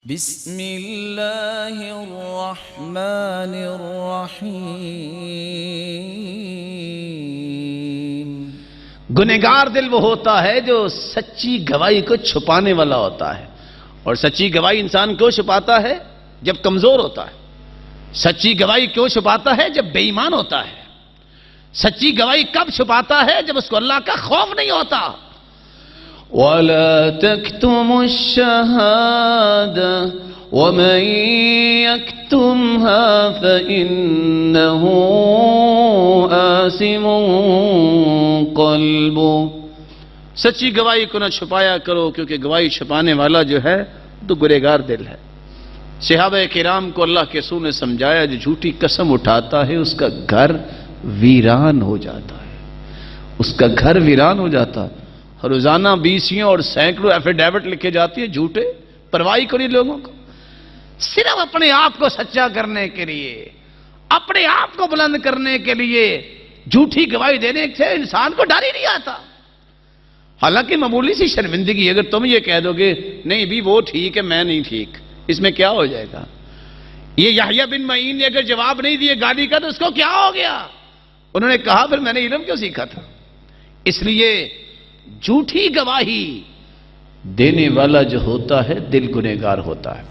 بسم اللہ الرحمن الرحیم۔ گنہگار دل وہ ہوتا ہے جو سچی گواہی کو چھپانے والا ہوتا ہے، اور سچی گواہی انسان کیوں چھپاتا ہے؟ جب کمزور ہوتا ہے۔ سچی گواہی کیوں چھپاتا ہے؟ جب بے ایمان ہوتا ہے۔ سچی گواہی کب چھپاتا ہے؟ جب اس کو اللہ کا خوف نہیں ہوتا۔ وَلَا تَكْتُمُوا الشَّهَادَةَ وَمَن يَكْتُمْهَا فَإِنَّهُ آثِمٌ قَلْبُهُ۔ سچی گواہی کو نہ چھپایا کرو، کیونکہ گواہی چھپانے والا جو ہے تو گنہگار دل ہے۔ صحابہ کرام کو اللہ کے رسول نے سمجھایا، جو جھوٹی قسم اٹھاتا ہے اس کا گھر ویران ہو جاتا ہے، اس کا گھر ویران ہو جاتا ہے۔ روزانہ 20 اور سینکڑوں ایفیڈیوٹ لکھے جاتی ہیں جھوٹے، پرواہی کریں لوگوں کو، صرف اپنے آپ کو سچا کرنے کے لیے، اپنے آپ کو بلند کرنے کے لیے جھوٹی گواہی دینے سے انسان کو ڈر ہی نہیں آتا۔ حالانکہ معمولی سی شرمندگی، اگر تم یہ کہہ دو گے نہیں بھی وہ ٹھیک ہے میں نہیں ٹھیک، اس میں کیا ہو جائے گا؟ یہ یحییٰ بن معین نے اگر جواب نہیں دیے گالی کا تو اس کو کیا ہو گیا؟ انہوں نے کہا پھر میں نے علم کیوں سیکھا تھا؟ اس لیے جھوٹی گواہی دینے والا جو ہوتا ہے دل گنہگار ہوتا ہے۔